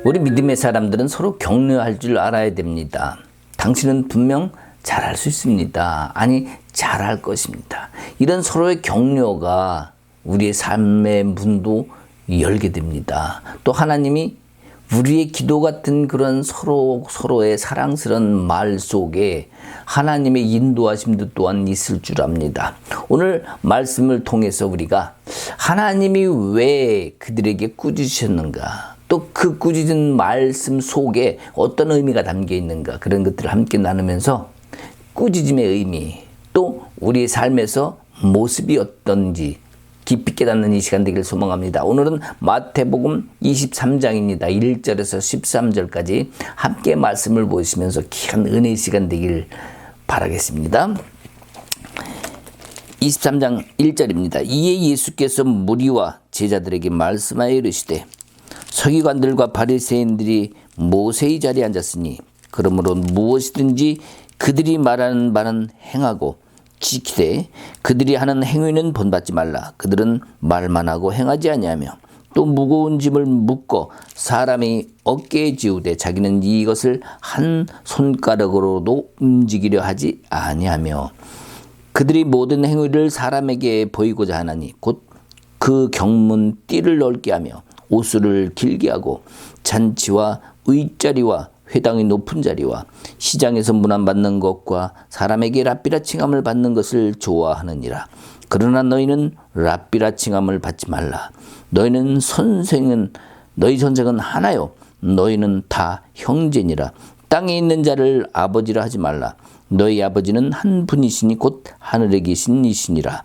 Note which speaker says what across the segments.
Speaker 1: 우리 믿음의 사람들은 서로 격려할 줄 알아야 됩니다. 당신은 분명 잘할 수 있습니다. 아니, 잘할 것입니다. 이런 서로의 격려가 우리의 삶의 문도 열게 됩니다. 또 하나님이 우리의 기도 같은 그런 서로의 사랑스러운 말 속에 하나님의 인도하심도 또한 있을 줄 압니다. 오늘 말씀을 통해서 우리가 하나님이 왜 그들에게 꾸짖으셨는가, 또 그 꾸짖은 말씀 속에 어떤 의미가 담겨 있는가, 그런 것들을 함께 나누면서 꾸짖음의 의미, 또 우리의 삶에서 모습이 어떤지 깊이 깨닫는 이 시간 되기를 소망합니다. 오늘은 마태복음 23장입니다. 1절에서 13절까지 함께 말씀을 보시면서 귀한 은혜의 시간 되기를 바라겠습니다. 23장 1절입니다. 이에 예수께서 무리와 제자들에게 말씀하여 이르시되 서기관들과 바리새인들이 모세의 자리에 앉았으니 그러므로 무엇이든지 그들이 말하는 바는 행하고 지키되 그들이 하는 행위는 본받지 말라. 그들은 말만 하고 행하지 아니하며 또 무거운 짐을 묶어 사람이 어깨에 지우되 자기는 이것을 한 손가락으로도 움직이려 하지 아니하며 그들이 모든 행위를 사람에게 보이고자 하나니 곧 그 경문 띠를 넓게 하며 옷수를 길게 하고 잔치와 의자리와 회당의 높은 자리와 시장에서 문안받는 것과 사람에게 랍비라 칭함을 받는 것을 좋아하느니라. 그러나 너희는 랍비라 칭함을 받지 말라. 너희 선생은 하나요. 너희는 다 형제니라. 땅에 있는 자를 아버지라 하지 말라. 너희 아버지는 한 분이시니 곧 하늘에 계신 이시니라.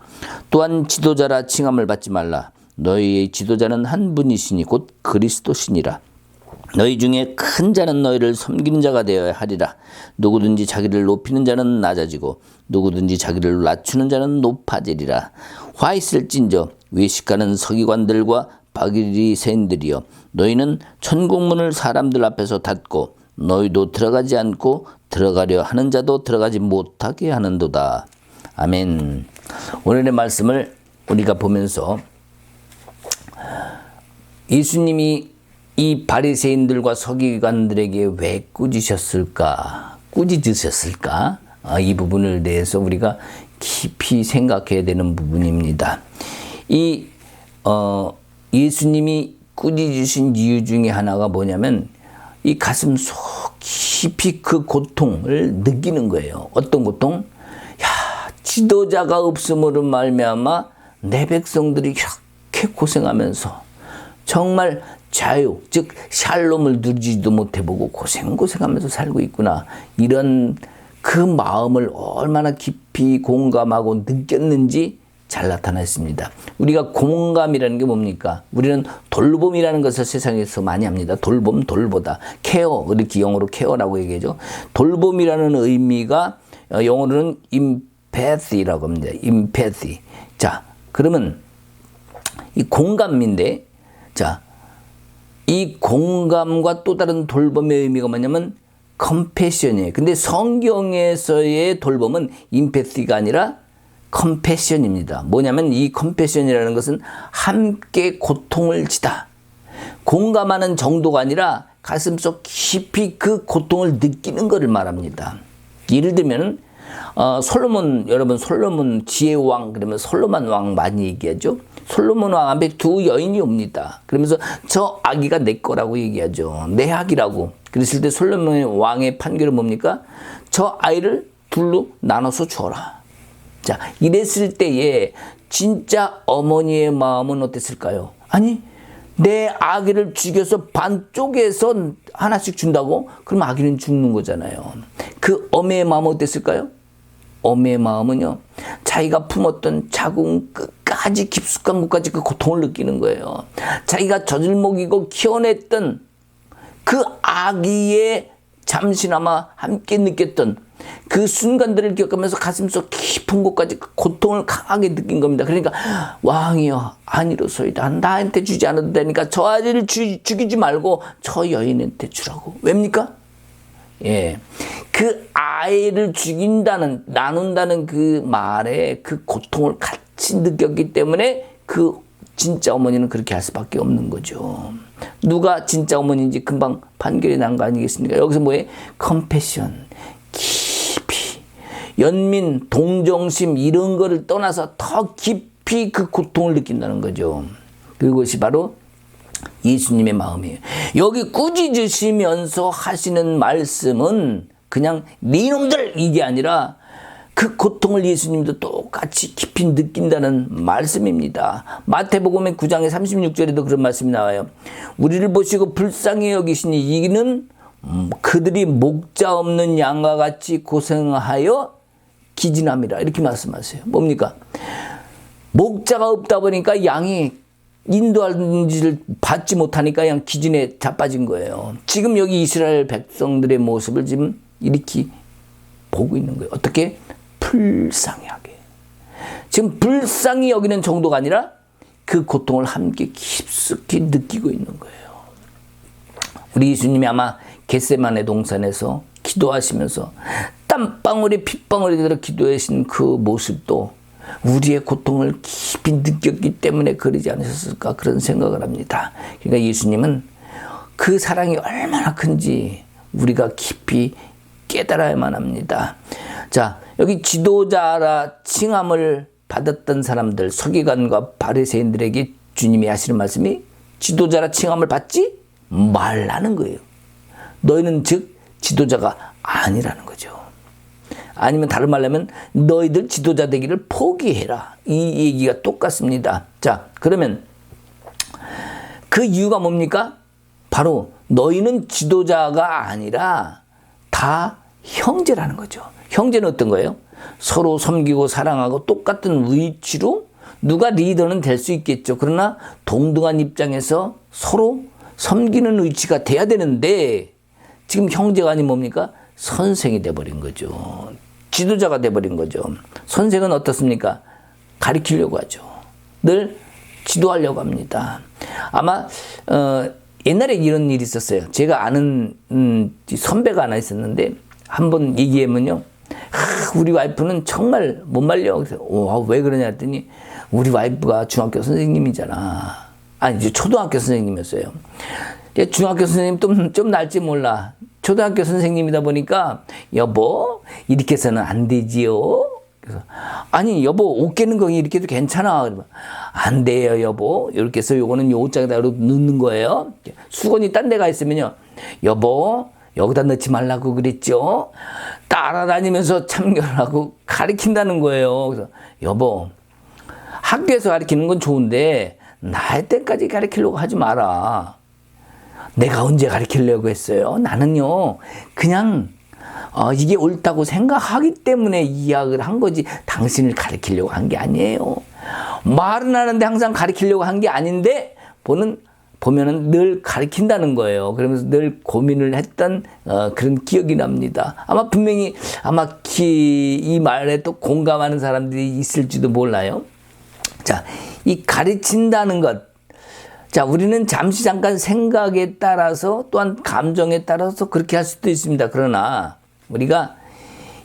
Speaker 1: 또한 지도자라 칭함을 받지 말라. 너희의 지도자는 한 분이시니 곧 그리스도시니라. 너희 중에 큰 자는 너희를 섬기는 자가 되어야 하리라. 누구든지 자기를 높이는 자는 낮아지고 누구든지 자기를 낮추는 자는 높아지리라. 화 있을진저 외식하는 서기관들과 바리새인들이여, 너희는 천국문을 사람들 앞에서 닫고 너희도 들어가지 않고 들어가려 하는 자도 들어가지 못하게 하는도다. 아멘. 오늘의 말씀을 우리가 보면서 예수님이 이 바리새인들과 서기관들에게 왜 꾸짖으셨을까? 이 부분을 대해서 우리가 깊이 생각해야 되는 부분입니다. 예수님이 꾸짖으신 이유 중에 하나가 뭐냐면 이 가슴 속 깊이 그 고통을 느끼는 거예요. 어떤 고통? 지도자가 없음으로 말미암아 내 백성들이 이렇게 고생하면서 정말 자유, 즉 샬롬을 누리지도 못해보고 고생하면서 살고 있구나. 이런 그 마음을 얼마나 깊이 공감하고 느꼈는지 잘 나타났습니다. 우리가 공감이라는 게 뭡니까? 우리는 돌봄이라는 것을 세상에서 많이 합니다. 돌보다. 케어, 이렇게 영어로 케어라고 얘기하죠. 돌봄이라는 의미가 영어로는 empathy라고 합니다. empathy. 자, 그러면 이 공감인데, 자, 이 공감과 또 다른 돌봄의 의미가 뭐냐면 컴패션이에요. 근데 성경에서의 돌봄은 임패시가 아니라 컴패션입니다. 뭐냐면 이 컴패션이라는 것은 함께 고통을 지다. 공감하는 정도가 아니라 가슴속 깊이 그 고통을 느끼는 것을 말합니다. 예를 들면 여러분 솔로몬 지혜의 왕 그러면 솔로몬 왕 많이 얘기하죠. 솔로몬 왕 앞에 두 여인이 옵니다. 그러면서 저 아기가 내 거라고 얘기하죠. 내 아기라고. 그랬을 때 솔로몬 왕의 판결은 뭡니까? 저 아이를 둘로 나눠서 줘라. 자, 이랬을 때에 진짜 어머니의 마음은 어땠을까요? 아니, 내 아기를 죽여서 반쪽에서 하나씩 준다고? 그럼 아기는 죽는 거잖아요. 그 어머니의 마음은 어땠을까요? 어머니의 마음은요, 자기가 품었던 자궁 끝까지 깊숙한 곳까지 그 고통을 느끼는 거예요. 자기가 젖을 먹이고 키워냈던 그 아기의 잠시나마 함께 느꼈던 그 순간들을 기억하면서 가슴속 깊은 곳까지 그 고통을 강하게 느낀 겁니다. 그러니까 왕이여 아니로소이다. 나한테 주지 않아도 되니까 저 아이를 죽이지 말고 저 여인한테 주라고. 왜입니까? 예, 그 아이를 나눈다는 그 말에 그 고통을 같이 느꼈기 때문에 그 진짜 어머니는 그렇게 할 수밖에 없는 거죠. 누가 진짜 어머니인지 금방 판결이 난 거 아니겠습니까? 여기서 뭐에 컴패션, 깊이, 연민, 동정심 이런 거를 떠나서 더 깊이 그 고통을 느낀다는 거죠. 그것이 바로 예수님의 마음이에요. 여기 꾸짖으시면서 하시는 말씀은 그냥 네놈들 이게 아니라 그 고통을 예수님도 똑같이 깊이 느낀다는 말씀입니다. 마태복음의 9장의 36절에도 그런 말씀이 나와요. 우리를 보시고 불쌍히 여기시니 이는 그들이 목자 없는 양과 같이 고생하여 기진함이라 이렇게 말씀하세요. 뭡니까? 목자가 없다 보니까 양이 인도하는 짓을 받지 못하니까 그냥 기진에 자빠진 거예요. 지금 여기 이스라엘 백성들의 모습을 지금 이렇게 보고 있는 거예요. 어떻게? 불쌍히 하게. 지금 불쌍히 여기는 정도가 아니라 그 고통을 함께 깊숙이 느끼고 있는 거예요. 우리 예수님이 아마 겟세마네 동산에서 기도하시면서 땀방울이 핏방울이 들어 기도하신 그 모습도 우리의 고통을 깊이 느꼈기 때문에 그러지 않으셨을까 그런 생각을 합니다. 그러니까 예수님은 그 사랑이 얼마나 큰지 우리가 깊이 깨달아야만 합니다. 자, 여기 지도자라 칭함을 받았던 사람들, 서기관과 바리새인들에게 주님이 하시는 말씀이 지도자라 칭함을 받지 말라는 거예요. 너희는 즉 지도자가 아니라는 거죠. 아니면 다른 말로 하면 너희들 지도자 되기를 포기해라. 이 얘기가 똑같습니다. 자, 그러면 그 이유가 뭡니까? 바로 너희는 지도자가 아니라 다 형제라는 거죠. 형제는 어떤 거예요? 서로 섬기고 사랑하고 똑같은 위치로 누가 리더는 될 수 있겠죠. 그러나 동등한 입장에서 서로 섬기는 위치가 돼야 되는데 지금 형제가 아닌 뭡니까? 선생이 돼버린 거죠. 지도자가 돼버린 거죠. 선생은 어떻습니까? 가리키려고 하죠. 늘 지도하려고 합니다. 아마 옛날에 이런 일이 있었어요. 제가 아는 선배가 하나 있었는데 한번 얘기하면요. 우리 와이프는 정말 못 말려. 그래서 왜 그러냐 했더니 우리 와이프가 중학교 선생님이잖아. 아니 이제 초등학교 선생님이었어요. 중학교 선생님 좀 날지 몰라. 초등학교 선생님이다 보니까 여보 이렇게 해서는 안 되지요. 그래서 아니 여보 옷 깨는 거 이렇게 해도 괜찮아. 그러면 안 돼요 여보. 이렇게 해서 요거는 요 옷장에다 넣는 거예요. 수건이 딴 데가 있으면요. 여보 여기다 넣지 말라고 그랬죠. 따라다니면서 참견하고 가르친다는 거예요. 그래서 여보 학교에서 가르치는 건 좋은데 나이 때까지 가르치려고 하지 마라. 내가 언제 가르치려고 했어요? 나는요 그냥 이게 옳다고 생각하기 때문에 이야기를 한 거지 당신을 가르치려고 한 게 아니에요. 말은 하는데 항상 가르치려고 한 게 아닌데 보면은 늘 가르친다는 거예요. 그러면서 늘 고민을 했던 그런 기억이 납니다. 아마 분명히 이 말에 또 공감하는 사람들이 있을지도 몰라요. 자, 이 가르친다는 것. 자, 우리는 잠깐 생각에 따라서 또한 감정에 따라서 그렇게 할 수도 있습니다. 그러나 우리가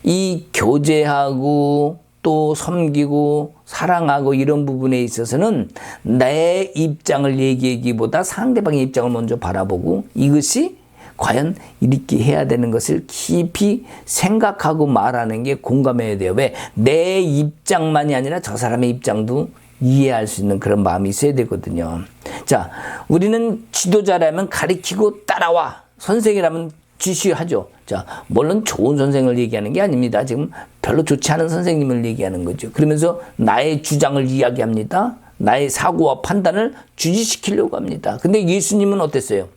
Speaker 1: 이 교제하고 또 섬기고 사랑하고 이런 부분에 있어서는 내 입장을 얘기하기보다 상대방의 입장을 먼저 바라보고 이것이 과연 이렇게 해야 되는 것을 깊이 생각하고 말하는 게 공감해야 돼요. 왜? 내 입장만이 아니라 저 사람의 입장도 이해할 수 있는 그런 마음이 있어야 되거든요. 자, 우리는 지도자라면 가르치고 따라와. 선생이라면 지시하죠. 자, 물론 좋은 선생을 얘기하는 게 아닙니다. 지금 별로 좋지 않은 선생님을 얘기하는 거죠. 그러면서 나의 주장을 이야기합니다. 나의 사고와 판단을 주지시키려고 합니다. 근데 예수님은 어땠어요?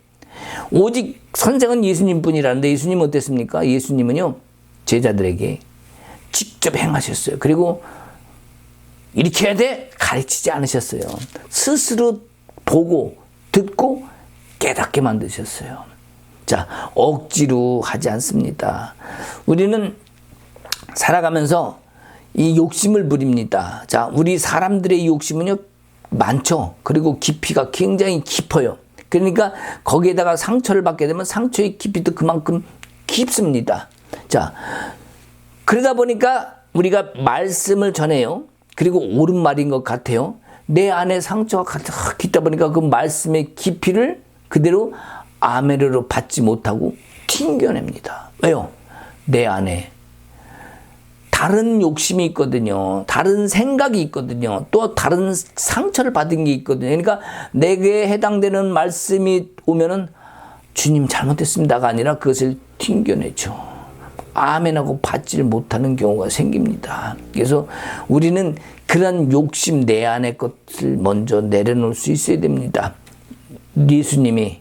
Speaker 1: 오직 선생은 예수님뿐이라는데 예수님은 어땠습니까? 예수님은요, 제자들에게 직접 행하셨어요. 그리고 이렇게 해야 돼? 가르치지 않으셨어요. 스스로 보고 듣고 깨닫게 만드셨어요. 자, 억지로 하지 않습니다. 우리는 살아가면서 이 욕심을 부립니다. 자, 우리 사람들의 욕심은요, 많죠. 그리고 깊이가 굉장히 깊어요. 그러니까 거기에다가 상처를 받게 되면 상처의 깊이도 그만큼 깊습니다. 자, 그러다 보니까 우리가 말씀을 전해요. 그리고 옳은 말인 것 같아요. 내 안에 상처가 가득 있다 보니까 그 말씀의 깊이를 그대로 아멘으로 받지 못하고 튕겨냅니다. 왜요? 내 안에 다른 욕심이 있거든요. 다른 생각이 있거든요. 또 다른 상처를 받은 게 있거든요. 그러니까 내게 해당되는 말씀이 오면은 주님 잘못했습니다가 아니라 그것을 튕겨내죠. 아멘하고 받지를 못하는 경우가 생깁니다. 그래서 우리는 그런 욕심 내 안의 것을 먼저 내려놓을 수 있어야 됩니다. 예수님이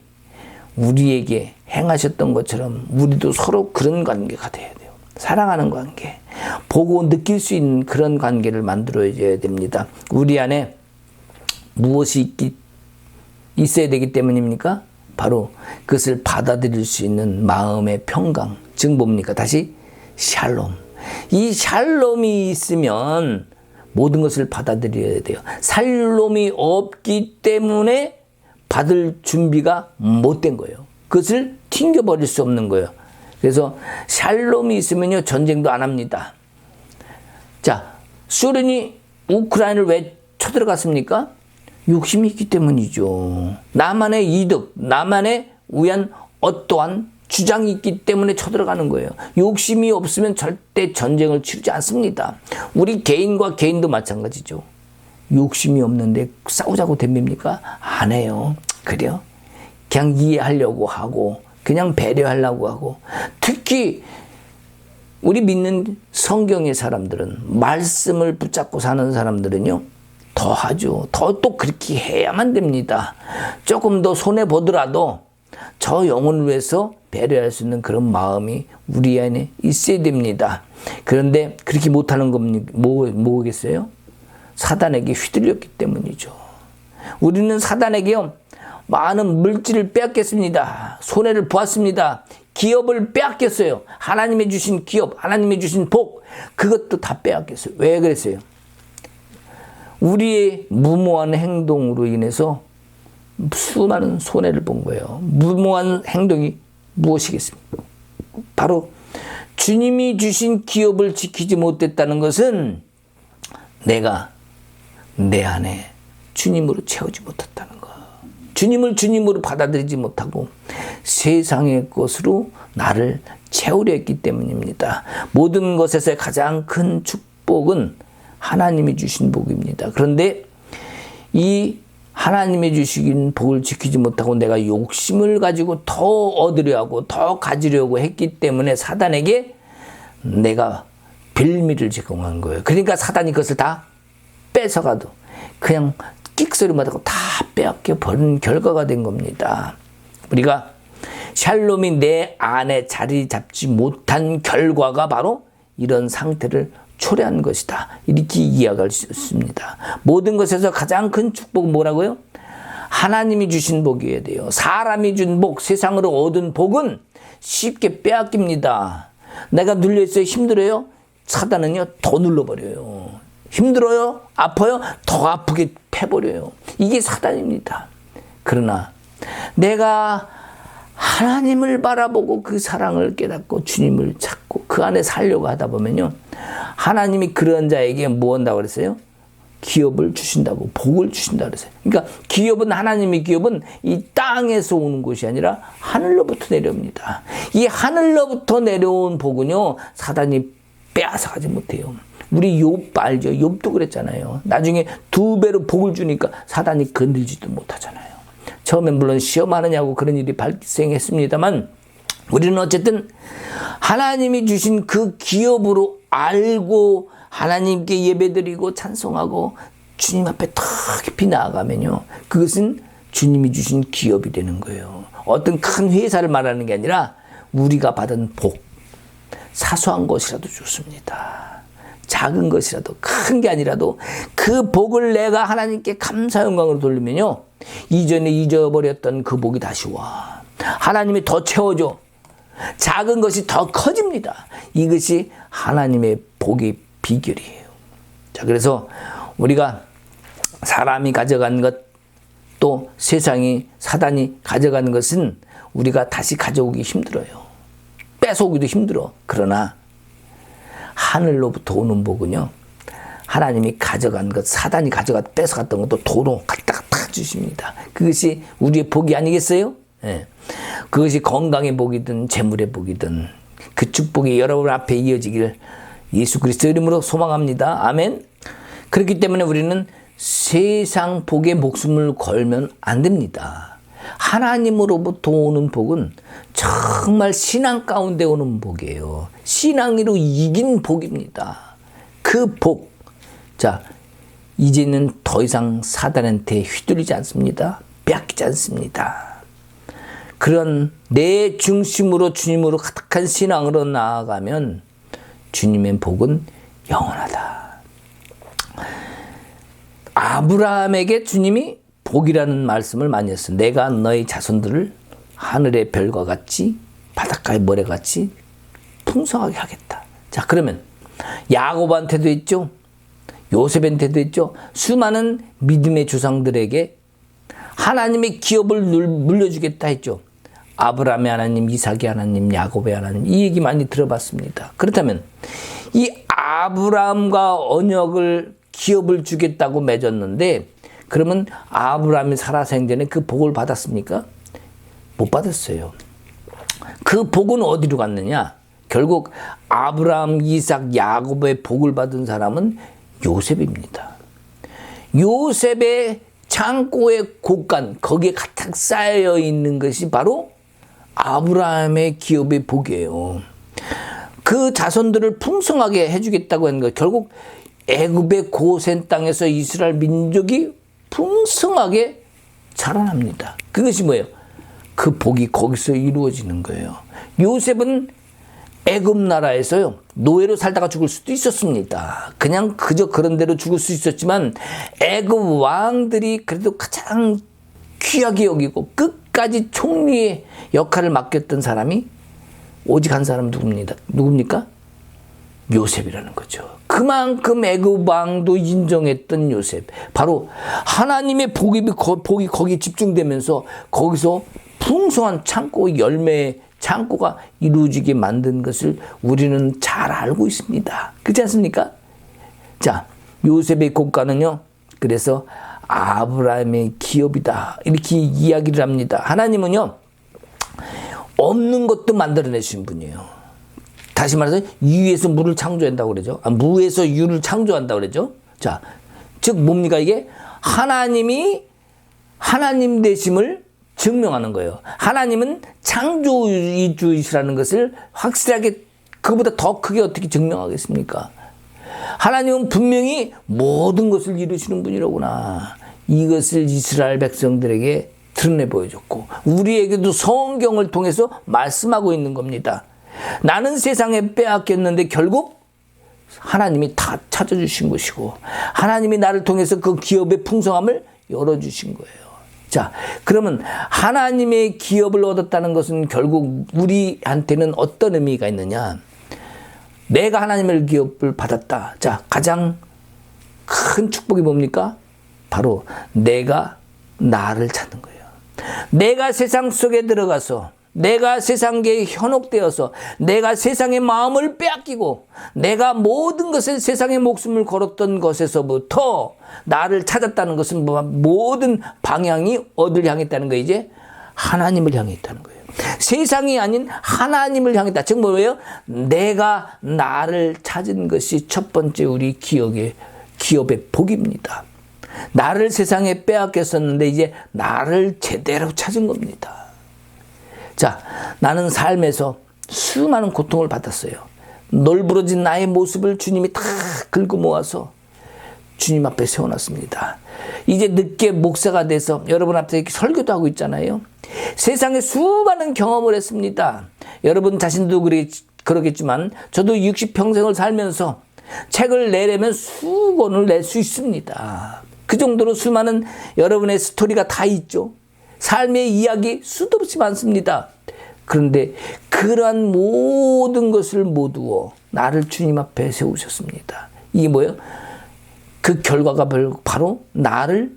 Speaker 1: 우리에게 행하셨던 것처럼 우리도 서로 그런 관계가 돼야 돼요. 사랑하는 관계, 보고 느낄 수 있는 그런 관계를 만들어줘야 됩니다. 우리 안에 무엇이 있어야 되기 때문입니까? 바로 그것을 받아들일 수 있는 마음의 평강, 즉 뭡니까? 다시 샬롬. 이 샬롬이 있으면 모든 것을 받아들여야 돼요. 샬롬이 없기 때문에 받을 준비가 못된 거예요. 그것을 튕겨버릴 수 없는 거예요. 그래서 샬롬이 있으면요, 전쟁도 안 합니다. 자, 소련이 우크라이나를 왜 쳐들어갔습니까? 욕심이 있기 때문이죠. 나만의 이득, 나만의 위한 어떠한 주장이 있기 때문에 쳐들어가는 거예요. 욕심이 없으면 절대 전쟁을 치르지 않습니다. 우리 개인과 개인도 마찬가지죠. 욕심이 없는데 싸우자고 됩니까? 안 해요. 그래요? 그냥 이해하려고 하고 그냥 배려하려고 하고, 특히 우리 믿는 성경의 사람들은, 말씀을 붙잡고 사는 사람들은요, 더 하죠. 더 또 그렇게 해야만 됩니다. 조금 더 손해보더라도 저 영혼을 위해서 배려할 수 있는 그런 마음이 우리 안에 있어야 됩니다. 그런데 그렇게 못하는 건 뭐겠어요? 사단에게 휘둘렸기 때문이죠. 우리는 사단에게요, 많은 물질을 빼앗겼습니다. 손해를 보았습니다. 기업을 빼앗겼어요. 하나님이 주신 기업, 하나님이 주신 복, 그것도 다 빼앗겼어요. 왜 그랬어요? 우리의 무모한 행동으로 인해서 수많은 손해를 본 거예요. 무모한 행동이 무엇이겠습니까? 바로 주님이 주신 기업을 지키지 못했다는 것은 내가 내 안에 주님으로 채우지 못했다는 거. 주님을 주님으로 받아들이지 못하고 세상의 것으로 나를 채우려 했기 때문입니다. 모든 것에서 가장 큰 축복은 하나님이 주신 복입니다. 그런데 이 하나님이 주신 복을 지키지 못하고 내가 욕심을 가지고 더 얻으려 하고 더 가지려고 했기 때문에 사단에게 내가 빌미를 제공한 거예요. 그러니까 사단이 그것을 다 뺏어가도 그냥 끽소리만 하고 다 빼앗겨 버린 결과가 된 겁니다. 우리가 샬롬이 내 안에 자리 잡지 못한 결과가 바로 이런 상태를 초래한 것이다. 이렇게 이해할 수 있습니다. 모든 것에서 가장 큰 축복은 뭐라고요? 하나님이 주신 복이어야 돼요. 사람이 준 복, 세상으로 얻은 복은 쉽게 빼앗깁니다. 내가 눌려있어요? 힘들어요? 사단은요, 더 눌러버려요. 힘들어요? 아파요? 더 아프게 패버려요. 이게 사단입니다. 그러나 내가 하나님을 바라보고 그 사랑을 깨닫고 주님을 찾고 그 안에 살려고 하다 보면요, 하나님이 그런 자에게 뭐 한다고 그랬어요? 기업을 주신다고, 복을 주신다고 그랬어요. 그러니까 기업은, 하나님의 기업은 이 땅에서 오는 것이 아니라 하늘로부터 내려옵니다. 이 하늘로부터 내려온 복은요, 사단이 빼앗아가지 못해요. 우리 욥 알죠? 욥도 그랬잖아요. 나중에 2배로 복을 주니까 사단이 건들지도 못하잖아요. 처음엔 물론 시험하느냐고 그런 일이 발생했습니다만, 우리는 어쨌든 하나님이 주신 그 기업으로 알고 하나님께 예배드리고 찬송하고 주님 앞에 더 깊이 나아가면요, 그것은 주님이 주신 기업이 되는 거예요. 어떤 큰 회사를 말하는 게 아니라 우리가 받은 복, 사소한 것이라도 좋습니다. 작은 것이라도, 큰 게 아니라도 그 복을 내가 하나님께 감사 영광으로 돌리면요, 이전에 잊어버렸던 그 복이 다시 와. 하나님이 더 채워줘. 작은 것이 더 커집니다. 이것이 하나님의 복의 비결이에요. 자, 그래서 우리가 사람이 가져간 것, 또 세상이, 사단이 가져간 것은 우리가 다시 가져오기 힘들어요. 뺏어오기도 힘들어. 그러나 하늘로부터 오는 복은요, 하나님이 가져간 것, 사단이 뺏어갔던 것도 도로 갖다가 다 주십니다. 그것이 우리의 복이 아니겠어요? 예. 그것이 건강의 복이든 재물의 복이든 그 축복이 여러분 앞에 이어지기를 예수 그리스도 이름으로 소망합니다. 아멘. 그렇기 때문에 우리는 세상 복에 목숨을 걸면 안 됩니다. 하나님으로부터 오는 복은 정말 신앙 가운데 오는 복이에요. 신앙으로 이긴 복입니다. 그 복. 자, 이제는 더 이상 사단한테 휘둘리지 않습니다. 빼앗기지 않습니다. 그런 내 중심으로 주님으로 가득한 신앙으로 나아가면 주님의 복은 영원하다. 아브라함에게 주님이 복이라는 말씀을 많이 했어요. 내가 너의 자손들을 하늘의 별과 같이 바닷가의 모래같이 풍성하게 하겠다. 자, 그러면 야곱한테도 있죠. 요셉한테도 있죠. 수많은 믿음의 조상들에게 하나님의 기업을 물려주겠다 했죠. 아브라함의 하나님, 이삭의 하나님, 야곱의 하나님, 이 얘기 많이 들어봤습니다. 그렇다면 이 아브라함과 언약을 기업을 주겠다고 맺었는데 그러면 아브라함이 살아생전에 그 복을 받았습니까? 못 받았어요. 그 복은 어디로 갔느냐? 결국 아브라함, 이삭, 야곱의 복을 받은 사람은 요셉입니다. 요셉의 창고의 곳간, 거기에 가득 쌓여 있는 것이 바로 아브라함의 기업의 복이에요. 그 자손들을 풍성하게 해주겠다고 하는 것, 결국 애굽의 고센 땅에서 이스라엘 민족이 풍성하게 자라납니다. 그것이 뭐예요? 그 복이 거기서 이루어지는 거예요. 요셉은 애굽 나라에서요, 노예로 살다가 죽을 수도 있었습니다. 그냥 그저 그런 대로 죽을 수 있었지만 애굽 왕들이 그래도 가장 귀하게 여기고 끝까지 총리의 역할을 맡겼던 사람이 오직 한 사람 누굽니까? 요셉이라는 거죠. 그만큼 애굽 왕도 인정했던 요셉. 바로 하나님의 복이 거기 집중되면서 거기서 풍성한 창고, 열매의 창고가 이루어지게 만든 것을 우리는 잘 알고 있습니다. 그렇지 않습니까? 자, 요셉의 고가는요, 그래서 아브라함의 기업이다, 이렇게 이야기를 합니다. 하나님은요, 없는 것도 만들어내신 분이에요. 다시 말해서 유에서 물을 창조한다고 그러죠. 무에서 유를 창조한다고 그러죠. 자, 즉 뭡니까 이게? 하나님이 하나님 되심을 증명하는 거예요. 하나님은 창조주이시라는 것을 확실하게, 그보다 더 크게 어떻게 증명하겠습니까? 하나님은 분명히 모든 것을 이루시는 분이로구나. 이것을 이스라엘 백성들에게 드러내 보여줬고 우리에게도 성경을 통해서 말씀하고 있는 겁니다. 나는 세상에 빼앗겼는데 결국 하나님이 다 찾아주신 것이고 하나님이 나를 통해서 그 기업의 풍성함을 열어주신 거예요. 자, 그러면 하나님의 기업을 얻었다는 것은 결국 우리한테는 어떤 의미가 있느냐? 내가 하나님의 기업을 받았다. 자, 가장 큰 축복이 뭡니까? 바로 내가 나를 찾는 거예요. 내가 세상 속에 들어가서 내가 세상에 현혹되어서 내가 세상의 마음을 빼앗기고 내가 모든 것에 세상의 목숨을 걸었던 것에서부터 나를 찾았다는 것은 모든 방향이 어디를 향했다는 거예요? 이제 하나님을 향해 있다는 거예요. 세상이 아닌 하나님을 향했다. 즉 뭐예요? 내가 나를 찾은 것이 첫 번째 우리 기업의 복입니다. 나를 세상에 빼앗겼었는데 이제 나를 제대로 찾은 겁니다. 자, 나는 삶에서 수많은 고통을 받았어요. 널브러진 나의 모습을 주님이 다 긁어 모아서 주님 앞에 세워놨습니다. 이제 늦게 목사가 돼서 여러분 앞에 이렇게 설교도 하고 있잖아요. 세상에 수많은 경험을 했습니다. 여러분 자신도 그러겠지만 저도 60평생을 살면서 책을 내려면 수권을 낼 수 있습니다. 그 정도로 수많은 여러분의 스토리가 다 있죠. 삶의 이야기 수도 없이 많습니다. 그런데 그러한 모든 것을 모두어 나를 주님 앞에 세우셨습니다. 이게 뭐예요? 그 결과가 바로 나를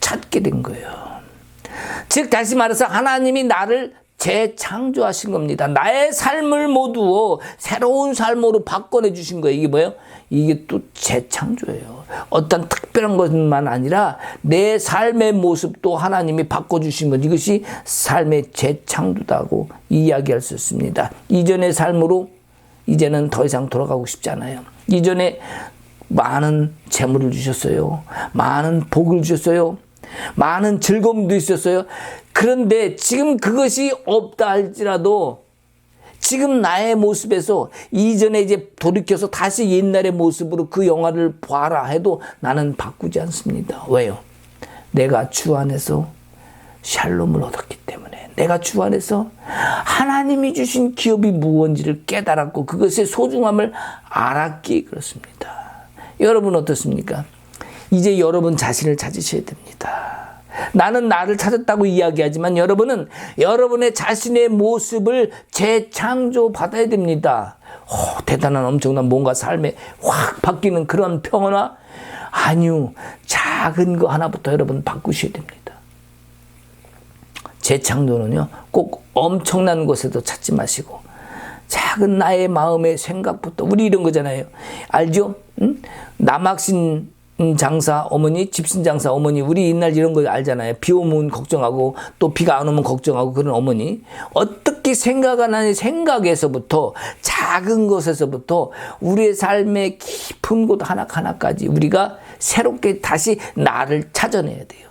Speaker 1: 찾게 된 거예요. 즉 다시 말해서 하나님이 나를 재창조하신 겁니다. 나의 삶을 모두어 새로운 삶으로 바꿔내 주신 거예요. 이게 뭐예요? 이게 또 재창조예요. 어떤 특별한 것만 아니라 내 삶의 모습도 하나님이 바꿔주신 것, 이것이 삶의 재창조다고 이야기할 수 있습니다. 이전의 삶으로 이제는 더 이상 돌아가고 싶지 않아요. 이전에 많은 재물을 주셨어요. 많은 복을 주셨어요. 많은 즐거움도 있었어요. 그런데 지금 그것이 없다 할지라도 지금 나의 모습에서 이전에 이제 돌이켜서 다시 옛날의 모습으로 그 영화를 보아라 해도 나는 바꾸지 않습니다. 왜요? 내가 주 안에서 샬롬을 얻었기 때문에, 내가 주 안에서 하나님이 주신 기업이 무언지를 깨달았고 그것의 소중함을 알았기에 그렇습니다. 여러분 어떻습니까? 이제 여러분 자신을 찾으셔야 됩니다. 나는 나를 찾았다고 이야기하지만 여러분은 여러분의 자신의 모습을 재창조 받아야 됩니다. 대단한 엄청난 뭔가 삶에 확 바뀌는 그런 평화나? 아니요. 작은 거 하나부터 여러분 바꾸셔야 됩니다. 재창조는요, 꼭 엄청난 곳에도 찾지 마시고 작은 나의 마음의 생각부터, 우리 이런 거잖아요. 알죠? 남학신 장사 어머니, 집신 장사 어머니, 우리 옛날 이런 거 알잖아요. 비 오면 걱정하고 또 비가 안 오면 걱정하고 그런 어머니. 어떻게 생각하나니 생각에서부터, 작은 것에서부터 우리의 삶의 깊은 곳 하나하나까지 우리가 새롭게 다시 나를 찾아내야 돼요.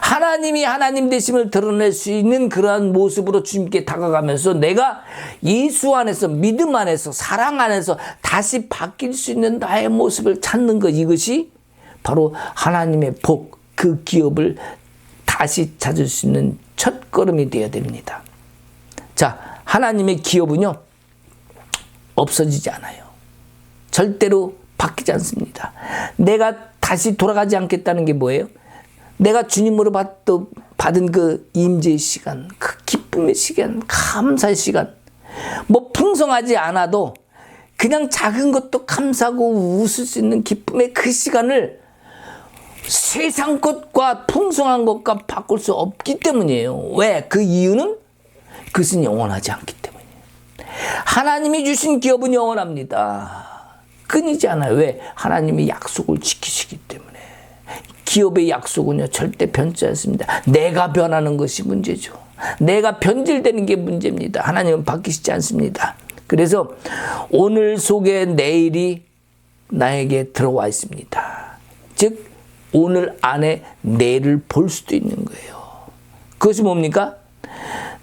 Speaker 1: 하나님이 하나님 되심을 드러낼 수 있는 그러한 모습으로 주님께 다가가면서 내가 예수 안에서, 믿음 안에서, 사랑 안에서 다시 바뀔 수 있는 나의 모습을 찾는 것, 이것이 바로 하나님의 복, 그 기업을 다시 찾을 수 있는 첫 걸음이 되어야 됩니다. 자, 하나님의 기업은요, 없어지지 않아요. 절대로 바뀌지 않습니다. 내가 다시 돌아가지 않겠다는 게 뭐예요? 내가 주님으로 받은 그 임재의 시간, 그 기쁨의 시간, 감사의 시간, 뭐 풍성하지 않아도 그냥 작은 것도 감사하고 웃을 수 있는 기쁨의 그 시간을 세상 것과 풍성한 것과 바꿀 수 없기 때문이에요. 왜? 그 이유는 그것은 영원하지 않기 때문이에요. 하나님이 주신 기업은 영원합니다. 끊이지 않아요. 왜? 하나님이 약속을 지키시기 때문에. 기업의 약속은요, 절대 변치 않습니다. 내가 변하는 것이 문제죠. 내가 변질되는 게 문제입니다. 하나님은 바뀌시지 않습니다. 그래서 오늘 속에 내일이 나에게 들어와 있습니다. 즉 오늘 안에 내일을 볼 수도 있는 거예요. 그것이 뭡니까?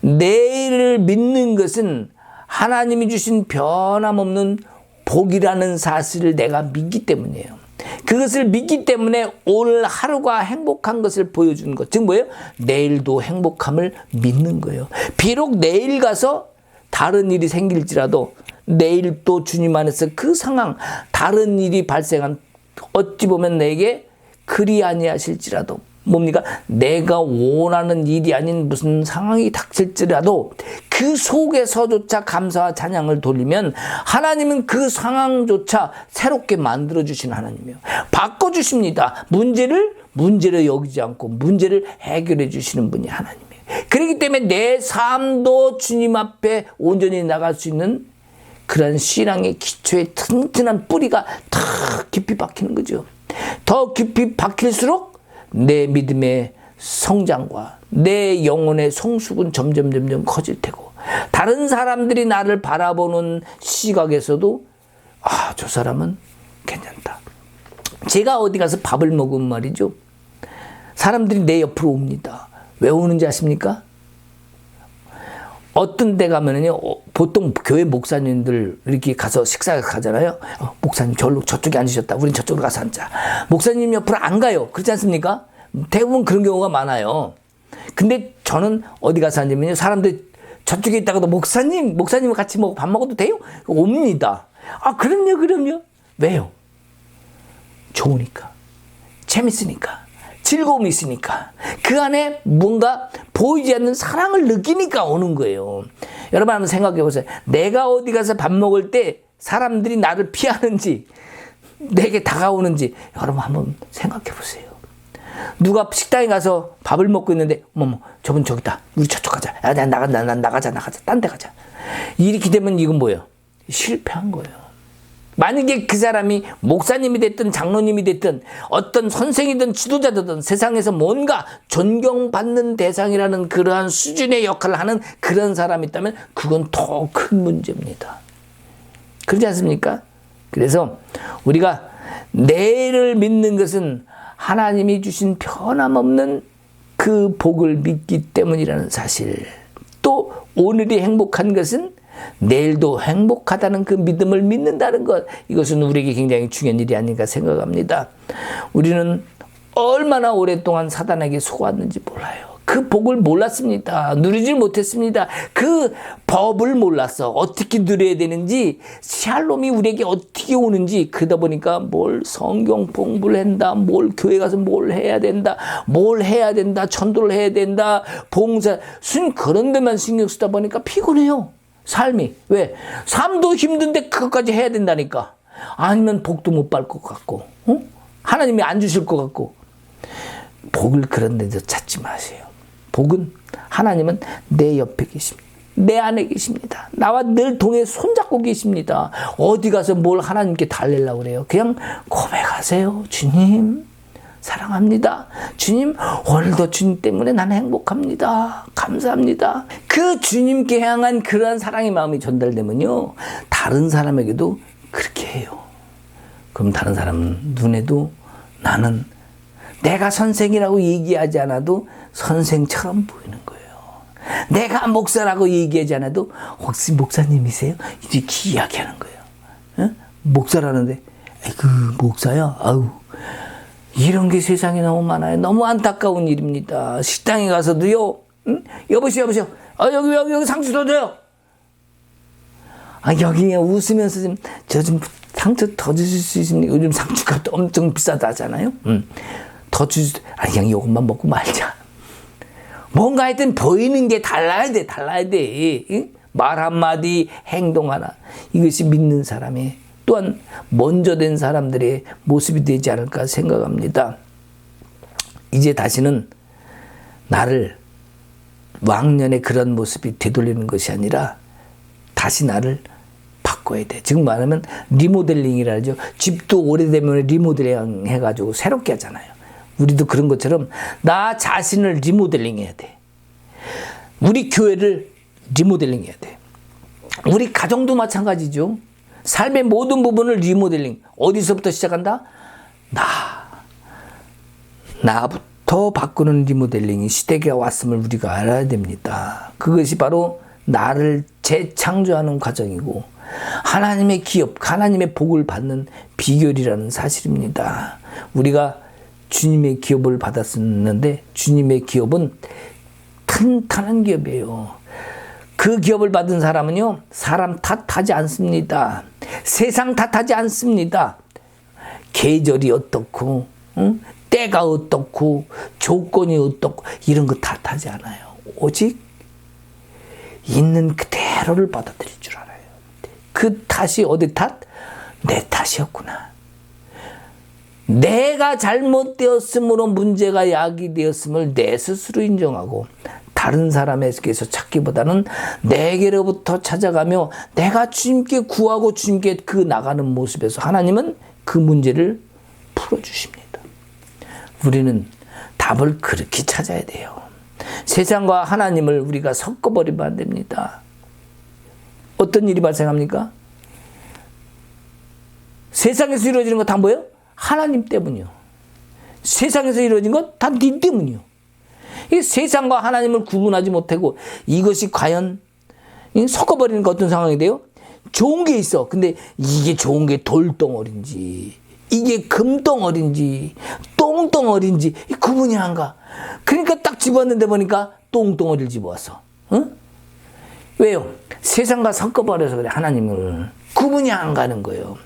Speaker 1: 내일을 믿는 것은 하나님이 주신 변함없는 복이라는 사실을 내가 믿기 때문이에요. 그것을 믿기 때문에 오늘 하루가 행복한 것을 보여주는 것. 즉 뭐예요? 내일도 행복함을 믿는 거예요. 비록 내일 가서 다른 일이 생길지라도 내일 또 주님 안에서 그 상황, 다른 일이 발생한, 어찌 보면 내게 그리 아니하실지라도, 뭡니까? 내가 원하는 일이 아닌 무슨 상황이 닥칠지라도 그 속에서조차 감사와 찬양을 돌리면 하나님은 그 상황조차 새롭게 만들어주시는 하나님이에요. 바꿔주십니다. 문제를 여기지 않고 문제를 해결해 주시는 분이 하나님이에요. 그렇기 때문에 내 삶도 주님 앞에 온전히 나갈 수 있는 그런 신앙의 기초에 튼튼한 뿌리가 더 깊이 박히는 거죠. 더 깊이 박힐수록 내 믿음의 성장과 내 영혼의 성숙은 점점 커질 테고, 다른 사람들이 나를 바라보는 시각에서도 저 사람은 괜찮다. 제가 어디 가서 밥을 먹으면 말이죠, 사람들이 내 옆으로 옵니다. 왜 오는지 아십니까? 어떤 데 가면은요, 보통 교회 목사님들 이렇게 가서 식사 가잖아요. 목사님 저쪽에 앉으셨다. 우린 저쪽으로 가서 앉자. 목사님 옆으로 안 가요. 그렇지 않습니까? 대부분 그런 경우가 많아요. 근데 저는 어디 가서 앉으면요, 사람들 저쪽에 있다가도 목사님 같이 밥 먹어도 돼요? 옵니다. 그럼요. 왜요? 좋으니까. 재밌으니까. 즐거움이 있으니까. 그 안에 뭔가 보이지 않는 사랑을 느끼니까 오는 거예요. 여러분 한번 생각해 보세요. 내가 어디 가서 밥 먹을 때 사람들이 나를 피하는지, 내게 다가오는지 여러분 한번 생각해 보세요. 누가 식당에 가서 밥을 먹고 있는데, 저분 저기다. 우리 저쪽 가자. 나가자. 딴 데 가자. 이렇게 되면 이건 뭐예요? 실패한 거예요. 만약에 그 사람이 목사님이 됐든 장로님이 됐든 어떤 선생이든 지도자든 세상에서 뭔가 존경받는 대상이라는 그러한 수준의 역할을 하는 그런 사람이 있다면 그건 더 큰 문제입니다. 그렇지 않습니까? 그래서 우리가 내일을 믿는 것은 하나님이 주신 변함없는 그 복을 믿기 때문이라는 사실, 또 오늘이 행복한 것은 내일도 행복하다는 그 믿음을 믿는다는 것, 이것은 우리에게 굉장히 중요한 일이 아닌가 생각합니다. 우리는 얼마나 오랫동안 사단에게 속았는지 몰라요. 그 복을 몰랐습니다. 누리질 못했습니다. 그 법을 몰랐어. 어떻게 누려야 되는지, 샬롬이 우리에게 어떻게 오는지. 그러다 보니까 뭘 성경 공부를 한다, 뭘 교회 가서 뭘 해야 된다, 전도를 해야 된다, 봉사, 그런 데만 신경 쓰다 보니까 피곤해요. 삶이. 왜? 삶도 힘든데 그것까지 해야 된다니까. 아니면 복도 못 받을 것 같고, 하나님이 안 주실 것 같고. 복을 그런 데서 찾지 마세요. 복은, 하나님은 내 옆에 계십니다. 내 안에 계십니다. 나와 늘 동에 손잡고 계십니다. 어디 가서 뭘 하나님께 달래려고 그래요. 그냥 고백하세요. 주님 사랑합니다. 주님, 오늘도 주님 때문에 나는 행복합니다. 감사합니다. 그 주님께 향한 그러한 사랑의 마음이 전달되면요, 다른 사람에게도 그렇게 해요. 그럼 다른 사람 눈에도 나는 내가 선생이라고 얘기하지 않아도 선생처럼 보이는 거예요. 내가 목사라고 얘기하지 않아도 혹시 목사님이세요? 이렇게 이야기하는 거예요. 어? 목사라는데, 그 목사야? 아우, 이런 게 세상에 너무 많아요. 너무 안타까운 일입니다. 식당에 가서도요, 응? 여보세요. 여기 상추 더 줘요. 여기 웃으면서 저 좀 상추 더 주실 수 있습니까? 요즘 상추값도 엄청 비싸다 하잖아요. 더 그냥 이것만 먹고 말자. 뭔가 하여튼 보이는 게 달라야 돼. 응? 말 한마디, 행동 하나. 이것이 믿는 사람의, 또한 먼저 된 사람들의 모습이 되지 않을까 생각합니다. 이제 다시는 나를 왕년의 그런 모습이 되돌리는 것이 아니라 다시 나를 바꿔야 돼. 지금 말하면 리모델링이라 하죠. 집도 오래되면 리모델링 해가지고 새롭게 하잖아요. 우리도 그런 것처럼 나 자신을 리모델링 해야 돼. 우리 교회를 리모델링 해야 돼. 우리 가정도 마찬가지죠. 삶의 모든 부분을 리모델링. 어디서부터 시작한다? 나부터 바꾸는 리모델링이 시대가 왔음을 우리가 알아야 됩니다. 그것이 바로 나를 재창조하는 과정이고 하나님의 기업, 하나님의 복을 받는 비결이라는 사실입니다. 우리가 주님의 기업을 받았었는데 주님의 기업은 탄탄한 기업이에요. 그 기업을 받은 사람은요, 사람 탓하지 않습니다. 세상 탓하지 않습니다. 계절이 어떻고, 때가 어떻고, 조건이 어떻고, 이런 거 탓하지 않아요. 오직 있는 그대로를 받아들일 줄 알아요. 그 탓이 어디 탓? 내 탓이었구나. 내가 잘못되었으므로 문제가 야기되었음을 내 스스로 인정하고 다른 사람에게서 찾기보다는 내게로부터 찾아가며 내가 주님께 구하고 주님께 그 나가는 모습에서 하나님은 그 문제를 풀어주십니다. 우리는 답을 그렇게 찾아야 돼요. 세상과 하나님을 우리가 섞어버리면 안 됩니다. 어떤 일이 발생합니까? 세상에서 이루어지는 거 다 뭐예요? 하나님 때문이요. 세상에서 이루어진 것 다 네 때문이요. 이 세상과 하나님을 구분하지 못하고 이것이 과연 섞어버리는 거 어떤 상황이 돼요? 좋은 게 있어. 근데 이게 좋은 게 돌덩어리인지 이게 금덩어리인지 똥덩어리인지 구분이 안 가. 그러니까 딱 집었는데 보니까 똥덩어리를 집어왔어. 응? 왜요? 세상과 섞어버려서 그래. 하나님을 구분이 안 가는 거예요.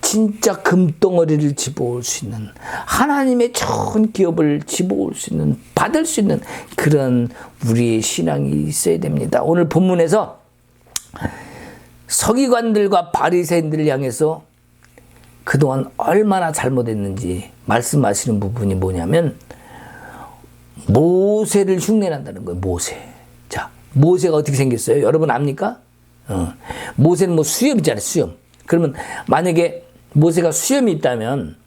Speaker 1: 진짜 금덩어리를 집어올 수 있는, 하나님의 좋은 기업을 집어올 수 있는, 받을 수 있는 그런 우리의 신앙이 있어야 됩니다. 오늘 본문에서 서기관들과 바리새인들을 향해서 그동안 얼마나 잘못했는지 말씀하시는 부분이 뭐냐면 모세를 흉내낸다는 거예요. 모세. 자, 모세가 어떻게 생겼어요? 여러분 압니까? 모세는 뭐 수염 있잖아요. 수염. 그러면 만약에 모세가 수염이 있다면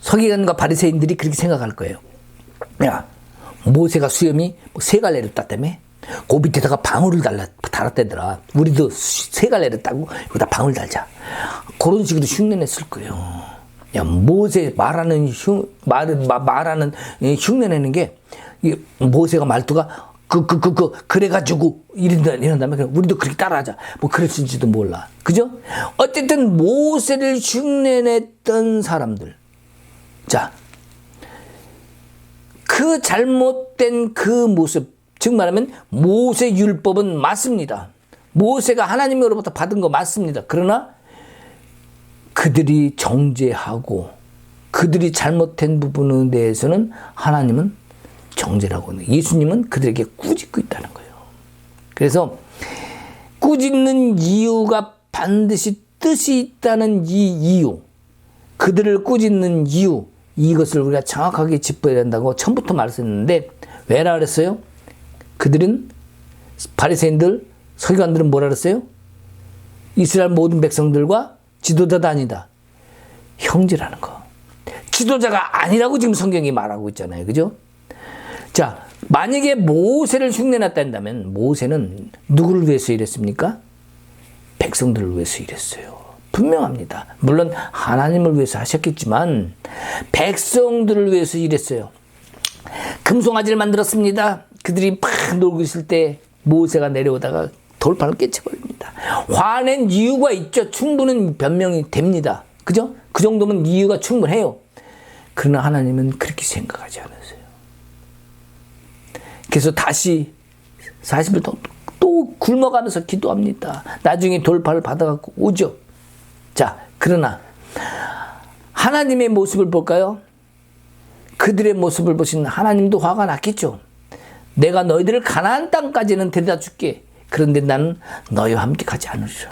Speaker 1: 서기관과 바리새인들이 그렇게 생각할 거예요. 야, 모세가 수염이 세 갈래를 땄다며? 그 밑에다가 방울을 달았다더라. 우리도 세 갈래를 따고 여기다 방울 달자. 그런 식으로 흉내냈을 거예요. 야, 모세 말하는 흉내내는 게 모세가 말투가 그래가지고 이런다면 우리도 그렇게 따라하자. 뭐 그랬을지도 몰라. 그죠? 어쨌든 모세를 흉내냈던 사람들. 자, 그 잘못된 그 모습, 즉 말하면 모세 율법은 맞습니다. 모세가 하나님으로부터 받은 거 맞습니다. 그러나 그들이 정죄하고 그들이 잘못된 부분에 대해서는 하나님은 정죄라고 하는, 예수님은 그들에게 꾸짖고 있다는 거예요. 그래서 꾸짖는 이유가 반드시 뜻이 있다는 이 이유, 그들을 꾸짖는 이유, 이것을 우리가 정확하게 짚어야 된다고 처음부터 말했었는데 왜라 그랬어요? 그들은 바리새인들, 서기관들은 뭐라 그랬어요? 이스라엘 모든 백성들과 지도자도 아니다. 형제라는 거. 지도자가 아니라고 지금 성경이 말하고 있잖아요. 그죠? 자, 만약에 모세를 흉내냈다면 모세는 누구를 위해서 일했습니까? 백성들을 위해서 일했어요. 분명합니다. 물론 하나님을 위해서 하셨겠지만 백성들을 위해서 일했어요. 금송아지를 만들었습니다. 그들이 막 놀고 있을 때 모세가 내려오다가 돌판을 깨쳐버립니다. 화낸 이유가 있죠. 충분한 변명이 됩니다. 그죠? 그 정도면 이유가 충분해요. 그러나 하나님은 그렇게 생각하지 않으세요. 그래서 다시 40일 또 굶어가면서 기도합니다. 나중에 돌파를 받아갖고 오죠. 자, 그러나 하나님의 모습을 볼까요? 그들의 모습을 보신 하나님도 화가 났겠죠. 내가 너희들을 가나안 땅까지는 데려다 줄게. 그런데 나는 너희와 함께 가지 않으리라.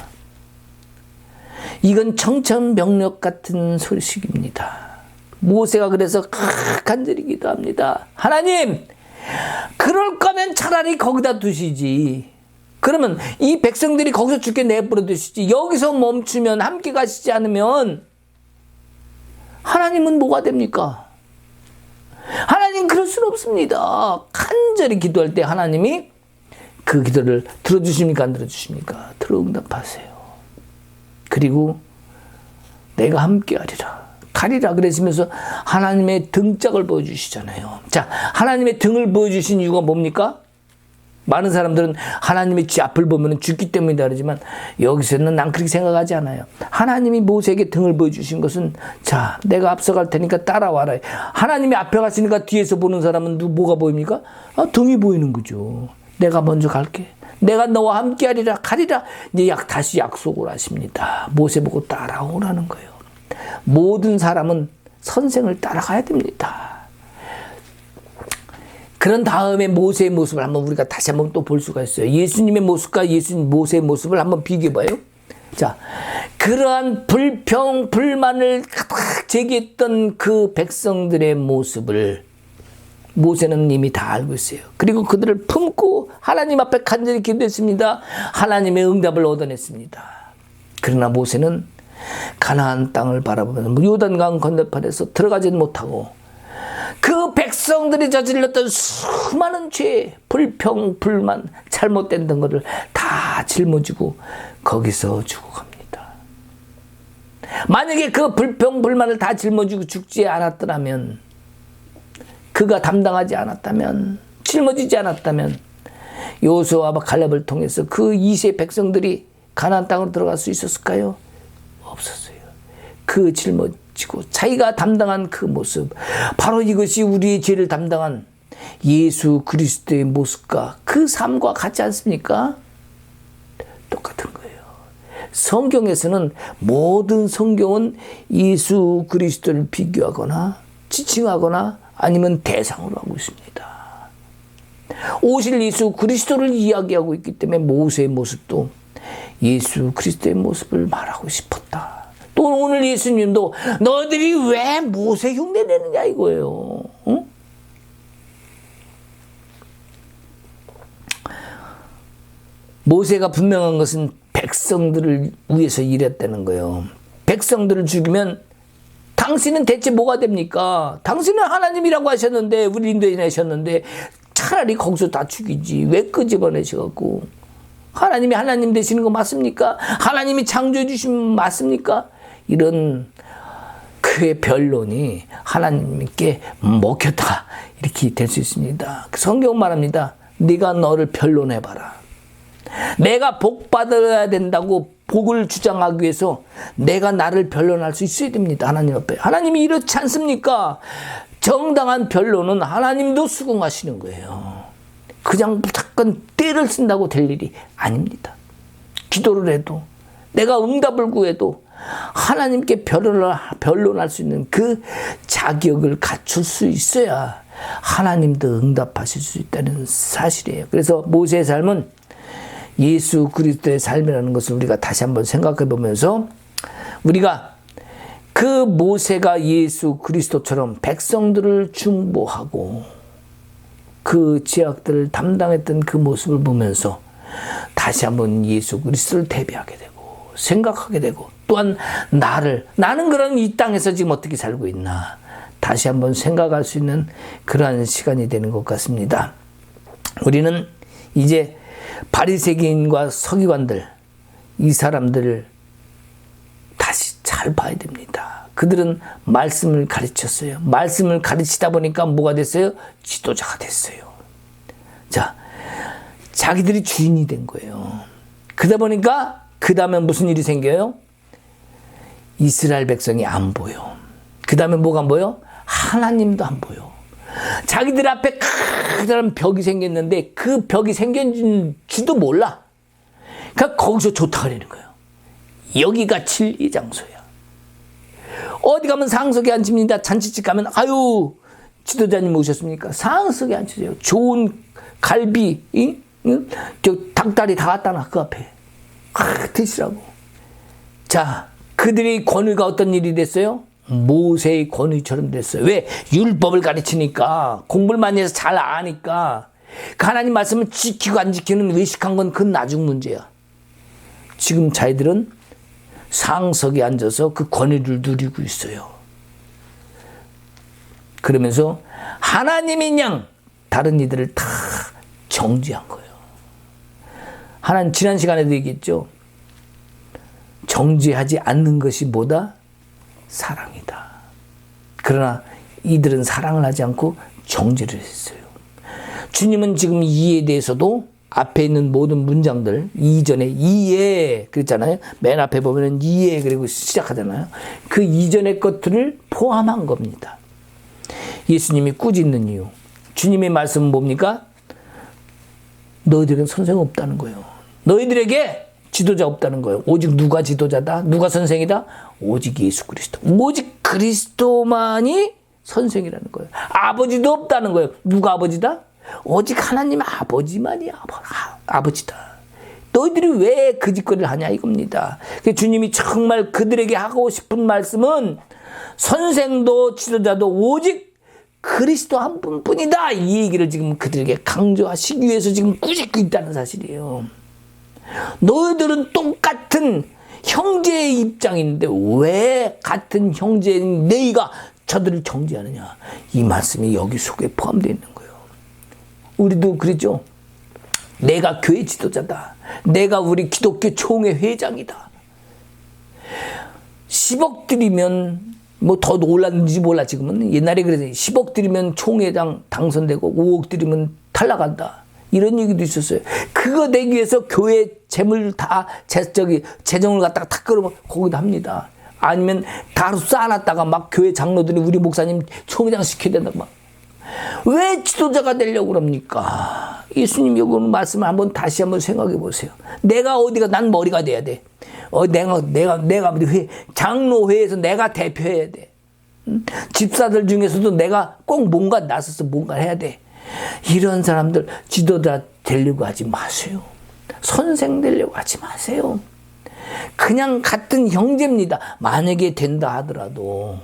Speaker 1: 이건 청천벽력 같은 소식입니다. 모세가 그래서 간절히 기도합니다. 하나님, 그럴 거면 차라리 거기다 두시지. 그러면 이 백성들이 거기서 죽게 내버려 두시지. 여기서 멈추면 함께 가시지 않으면 하나님은 뭐가 됩니까? 하나님 그럴 수는 없습니다. 간절히 기도할 때 하나님이 그 기도를 들어주십니까? 안 들어주십니까? 들어응답하세요. 그리고 내가 함께 하리라. 가리라 그러시면서 하나님의 등짝을 보여주시잖아요. 자, 하나님의 등을 보여주신 이유가 뭡니까? 많은 사람들은 하나님의 앞을 보면 죽기 때문이다 그러지만 여기서는 난 그렇게 생각하지 않아요. 하나님이 모세에게 등을 보여주신 것은 자, 내가 앞서갈 테니까 따라와라. 하나님이 앞에 갔으니까 뒤에서 보는 사람은 뭐가 보입니까? 등이 보이는 거죠. 내가 먼저 갈게. 내가 너와 함께 하리라. 가리라. 이제 다시 약속을 하십니다. 모세 보고 따라오라는 거예요. 모든 사람은 선생을 따라가야 됩니다. 그런 다음에 모세의 모습을 한번 우리가 다시 한번 또 볼 수가 있어요. 예수님의 모습과 모세의 모습을 한번 비교해봐요. 자, 그러한 불평, 불만을 가득 제기했던 그 백성들의 모습을 모세는 이미 다 알고 있어요. 그리고 그들을 품고 하나님 앞에 간절히 기도했습니다. 하나님의 응답을 얻어냈습니다. 그러나 모세는 가나안 땅을 바라보면서 요단강 건너편에서 들어가지는 못하고 그 백성들이 저질렀던 수많은 죄, 불평, 불만, 잘못된 것을 다 짊어지고 거기서 죽어갑니다. 만약에 그 불평, 불만을 다 짊어지고 죽지 않았더라면, 그가 담당하지 않았다면, 짊어지지 않았다면 여호수아와 갈렙을 통해서 그 이세 백성들이 가나안 땅으로 들어갈 수 있었을까요? 없었어요. 그 짊어지고 자기가 담당한 그 모습, 바로 이것이 우리의 죄를 담당한 예수 그리스도의 모습과 그 삶과 같지 않습니까? 똑같은 거예요. 성경에서는 모든 성경은 예수 그리스도를 비교하거나 지칭하거나 아니면 대상으로 하고 있습니다. 오실 예수 그리스도를 이야기하고 있기 때문에 모세의 모습도 예수 그리스도의 모습을 말하고 싶었다. 또 오늘 예수님도 너희들이 왜 모세 흉내 내느냐 이거예요. 응? 모세가 분명한 것은 백성들을 위해서 일했다는 거예요. 백성들을 죽이면 당신은 대체 뭐가 됩니까? 당신은 하나님이라고 하셨는데, 우리 인도해내셨는데, 차라리 거기서 다 죽이지. 왜 끄집어내셔갖고. 하나님이 하나님 되시는 거 맞습니까? 하나님이 창조해 주시면 맞습니까? 이런 그의 변론이 하나님께 먹혔다. 이렇게 될 수 있습니다. 성경 말합니다. 네가 너를 변론해봐라. 내가 복 받아야 된다고 복을 주장하기 위해서 내가 나를 변론할 수 있어야 됩니다. 하나님 앞에. 하나님이 이렇지 않습니까? 정당한 변론은 하나님도 수긍하시는 거예요. 그냥 무조건 때를 쓴다고 될 일이 아닙니다. 기도를 해도 내가 응답을 구해도 하나님께 변론할 수 있는 그 자격을 갖출 수 있어야 하나님도 응답하실 수 있다는 사실이에요. 그래서 모세의 삶은 예수 그리스도의 삶이라는 것을 우리가 다시 한번 생각해 보면서 우리가 그 모세가 예수 그리스도처럼 백성들을 중보하고 그 죄악들을 담당했던 그 모습을 보면서 다시 한번 예수 그리스도를 대비하게 되고 생각하게 되고 또한 나는 그런 이 땅에서 지금 어떻게 살고 있나 다시 한번 생각할 수 있는 그러한 시간이 되는 것 같습니다. 우리는 이제 바리새인과 서기관들 이 사람들을 다시 잘 봐야 됩니다. 그들은 말씀을 가르쳤어요. 말씀을 가르치다 보니까 뭐가 됐어요? 지도자가 됐어요. 자, 자기들이 주인이 된 거예요. 그러다 보니까 그 다음에 무슨 일이 생겨요? 이스라엘 백성이 안 보여. 그 다음에 뭐가 안 보여? 하나님도 안 보여. 자기들 앞에 커다란 벽이 생겼는데 그 벽이 생겼는지도 몰라. 그러니까 거기서 좋다 그러는 거예요. 여기가 진리의 장소야. 어디 가면 상석에 앉힙니다. 잔치집 가면 아유 지도자님 오셨습니까? 상석에 앉으세요. 좋은 갈비, 저 닭다리 다 갖다 놔 그 앞에. 드시라고. 자, 그들의 권위가 어떤 일이 됐어요? 모세의 권위처럼 됐어요. 왜? 율법을 가르치니까 공부를 많이 해서 잘 아니까 그 하나님 말씀을 지키고 안 지키는 외식한 건 그건 나중 문제야. 지금 자기들은 상석에 앉아서 그 권위를 누리고 있어요. 그러면서 하나님인 양 다른 이들을 다 정죄한 거예요. 하나님 지난 시간에도 얘기했죠. 정죄하지 않는 것이 뭐다? 사랑이다. 그러나 이들은 사랑을 하지 않고 정죄를 했어요. 주님은 지금 이에 대해서도 앞에 있는 모든 문장들 이전에 이에 그랬잖아요. 맨 앞에 보면은 이에 그리고 시작하잖아요. 그 이전의 것들을 포함한 겁니다. 예수님이 꾸짖는 이유. 주님의 말씀은 뭡니까? 너희들은 선생 없다는 거예요. 너희들에게 지도자 없다는 거예요. 오직 누가 지도자다? 누가 선생이다? 오직 예수 그리스도. 오직 그리스도만이 선생이라는 거예요. 아버지도 없다는 거예요. 누가 아버지다? 오직 하나님 아버지만이 아버지다. 너희들이 왜 그 짓거리를 하냐 이겁니다. 주님이 정말 그들에게 하고 싶은 말씀은 선생도 지도자도 오직 그리스도 한 분뿐이다. 이 얘기를 지금 그들에게 강조하시기 위해서 지금 꾸짖고 있다는 사실이에요. 너희들은 똑같은 형제의 입장인데 왜 같은 형제인 너희가 저들을 정죄하느냐. 이 말씀이 여기 속에 포함되어 있는 거예요. 우리도 그러죠. 내가 교회 지도자다. 내가 우리 기독교 총회 회장이다. 10억 드리면 뭐 더 올랐는지 몰라 지금은. 옛날에 그래서 10억 드리면 총회장 당선되고 5억 드리면 탈락한다. 이런 얘기도 있었어요. 그거 내기 위해서 교회 재물 다 재정을 갖다가 탁 끌어면 거기다 합니다. 아니면 다 쌓아놨다가 막 교회 장로들이 우리 목사님 총회장 시켜야 된다고 막. 왜 지도자가 되려고 그럽니까? 예수님 여기 오는 말씀을 한번 다시 한번 생각해 보세요. 내가 어디가 난 머리가 돼야 돼. 내가 장로회에서 내가 대표해야 돼. 집사들 중에서도 내가 꼭 뭔가 나서서 뭔가 해야 돼. 이런 사람들 지도자 되려고 하지 마세요. 선생 되려고 하지 마세요. 그냥 같은 형제입니다. 만약에 된다 하더라도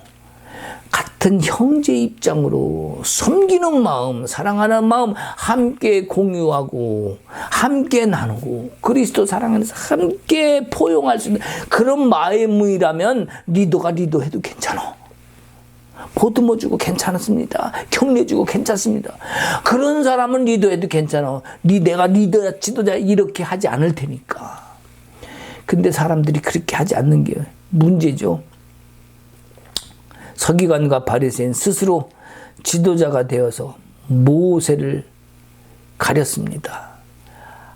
Speaker 1: 같은 같은 형제 입장으로 섬기는 마음, 사랑하는 마음 함께 공유하고 함께 나누고 그리스도 사랑 안에서 함께 포용할 수 있는 그런 마음이라면 리더가 리더해도 괜찮아. 보듬어주고 괜찮습니다. 격려주고 괜찮습니다. 그런 사람은 리더해도 괜찮아. 내가 리더, 지도자 이렇게 하지 않을 테니까. 근데 사람들이 그렇게 하지 않는 게 문제죠. 서기관과 바리새인 스스로 지도자가 되어서 모세를 가렸습니다.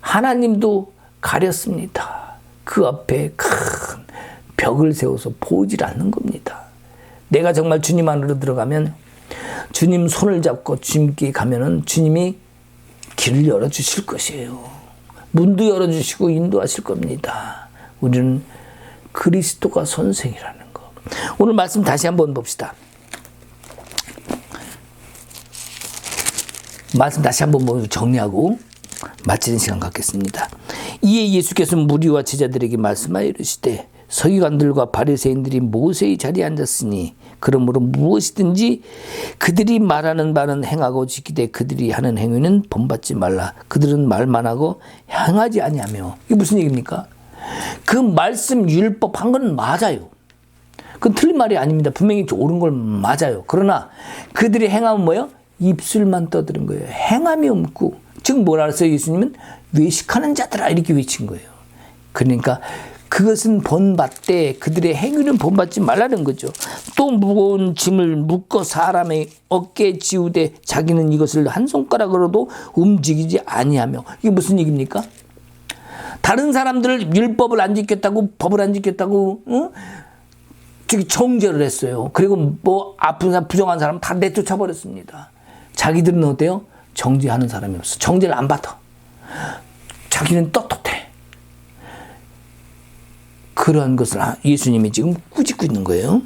Speaker 1: 하나님도 가렸습니다. 그 앞에 큰 벽을 세워서 보질 않는 겁니다. 내가 정말 주님 안으로 들어가면 주님 손을 잡고 주님께 가면은 주님이 길을 열어주실 것이에요. 문도 열어주시고 인도하실 겁니다. 우리는 그리스도가 선생이라는 거. 오늘 말씀 다시 한번 봅시다. 말씀 다시 한번 정리하고 마치는 시간 갖겠습니다. 이에 예수께서 무리와 제자들에게 말씀하여 이르시되 서기관들과 바리새인들이 모세의 자리에 앉았으니 그러므로 무엇이든지 그들이 말하는 바는 행하고 지키되 그들이 하는 행위는 본받지 말라. 그들은 말만 하고 행하지 아니하며. 이게 무슨 얘기입니까? 그 말씀 율법 한 건 맞아요. 그건 틀린 말이 아닙니다. 분명히 옳은 걸 맞아요. 그러나 그들이 행하면 뭐예요? 입술만 떠드는 거예요. 행함이 없고. 즉 뭐라 했어요? 예수님은 외식하는 자들아 이렇게 외친 거예요. 그러니까 그것은 본받되 그들의 행위는 본받지 말라는 거죠. 또 무거운 짐을 묶어 사람의 어깨에 지우되 자기는 이것을 한 손가락으로도 움직이지 아니하며. 이게 무슨 얘기입니까? 다른 사람들을 율법을 안 지켰다고 법을 안 지켰다고 저기 정죄를 했어요. 그리고 뭐 아픈 사람 부정한 사람 다 내쫓아 버렸습니다. 자기들은 어때요? 정죄하는 사람이 없어. 정죄를 안 받아. 자기는 떳떳해. 그런 것을 예수님이 지금 꾸짖고 있는 거예요.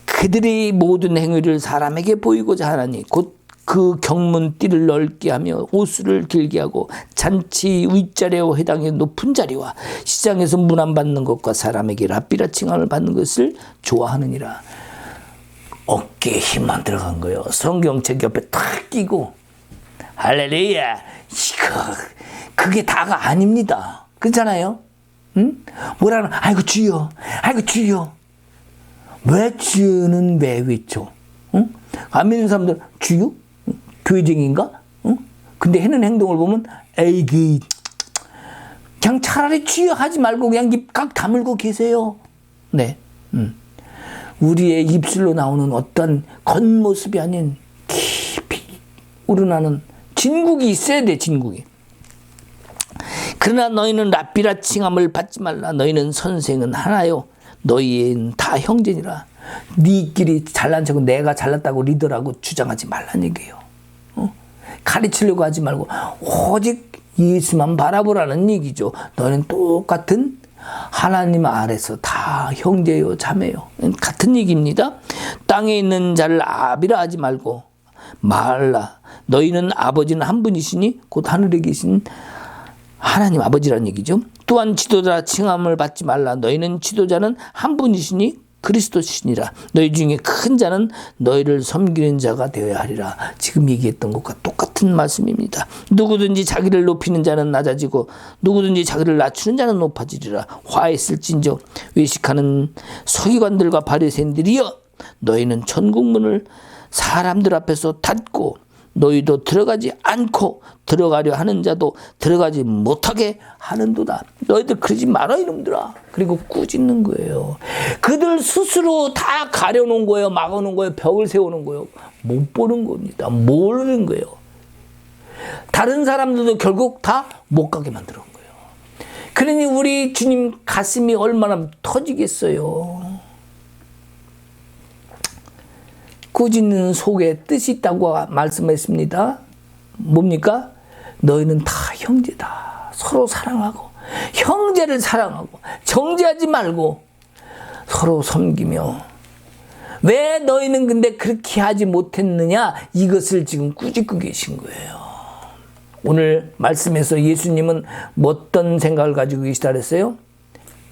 Speaker 1: 그들의 모든 행위를 사람에게 보이고자 하나니 곧 그 경문 띠를 넓게 하며 옷을 길게 하고 잔치 윗자리에 해당하는 높은 자리와 시장에서 문안 받는 것과 사람에게 랍비라 칭함을 받는 것을 좋아하느니라. 어깨에 힘만 들어간 거예요. 성경책 옆에 탁 끼고 할렐루야. 그게 다가 아닙니다. 그렇잖아요. 응? 뭐라는 아이고 주여, 아이고 주여. 왜 주여는 왜 외쳐? 응? 안 믿는 사람들 주여? 교회쟁인가? 응? 근데 하는 행동을 보면 에이그 그냥 차라리 주여 하지 말고 그냥 입 각 다물고 계세요. 네. 우리의 입술로 나오는 어떤 겉모습이 아닌 깊이 우러나는 진국이 있어야 돼. 진국이. 그러나 너희는 랍비라 칭함을 받지 말라. 너희는 선생은 하나요. 너희는 다 형제니라. 니끼리 잘난 척은 내가 잘났다고 리더라고 주장하지 말란 얘기예요. 가르치려고 하지 말고 오직 예수만 바라보라는 얘기죠. 너희는 똑같은 하나님 아래서 다 형제요 자매요. 같은 얘기입니다. 땅에 있는 자를 아비라 하지 말고 말라. 너희는 아버지는 한 분이시니 곧 하늘에 계신 하나님 아버지라는 얘기죠. 또한 지도자 칭함을 받지 말라. 너희는 지도자는 한 분이시니 그리스도시니라. 너희 중에 큰 자는 너희를 섬기는 자가 되어야 하리라. 지금 얘기했던 것과 똑같은 말씀입니다. 누구든지 자기를 높이는 자는 낮아지고 누구든지 자기를 낮추는 자는 높아지리라. 화했을진저 외식하는 서기관들과 바리새인들이여 너희는 천국문을 사람들 앞에서 닫고 너희도 들어가지 않고 들어가려 하는 자도 들어가지 못하게 하는도다. 너희들 그러지 마라 이놈들아. 그리고 꾸짖는 거예요. 그들 스스로 다 가려놓은 거예요. 막아놓은 거예요. 벽을 세우는 거예요. 못 보는 겁니다. 모르는 거예요. 다른 사람들도 결국 다 못 가게 만드는 거예요. 그러니 우리 주님 가슴이 얼마나 터지겠어요. 꾸짖는 속에 뜻이 있다고 말씀했습니다. 뭡니까? 너희는 다 형제다. 서로 사랑하고 형제를 사랑하고 정죄하지 말고 서로 섬기며 왜 너희는 근데 그렇게 하지 못했느냐? 이것을 지금 꾸짖고 계신 거예요. 오늘 말씀에서 예수님은 어떤 생각을 가지고 계시다 그랬어요?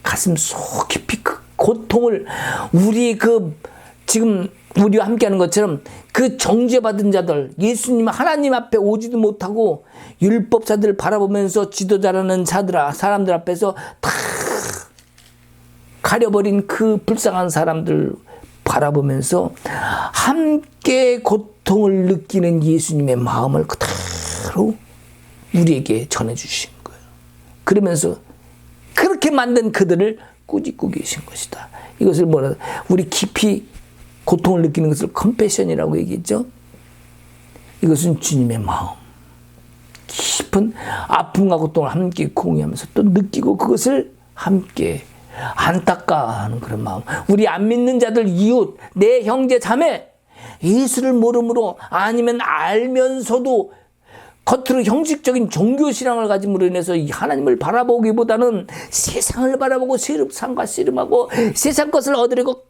Speaker 1: 가슴 속 깊이 그 고통을 우리 그 지금 우리와 함께하는 것처럼 그 정죄받은 자들, 예수님 하나님 앞에 오지도 못하고 율법자들 바라보면서 지도자라는 사람들 앞에서 다 가려버린 그 불쌍한 사람들 바라보면서 함께 고통을 느끼는 예수님의 마음을 그대로 우리에게 전해주신 거예요. 그러면서 그렇게 만든 그들을 꾸짖고 계신 것이다. 이것을 뭐라, 우리 깊이 고통을 느끼는 것을 컴패션이라고 얘기했죠. 이것은 주님의 마음, 깊은 아픔과 고통을 함께 공유하면서 또 느끼고 그것을 함께 안타까워하는 그런 마음. 우리 안 믿는 자들, 이웃, 내 형제 자매, 예수를 모름으로 아니면 알면서도 겉으로 형식적인 종교신앙을 가짐으로 인해서 이 하나님을 바라보기보다는 세상을 바라보고 세상과 씨름하고 세상 것을 얻으려고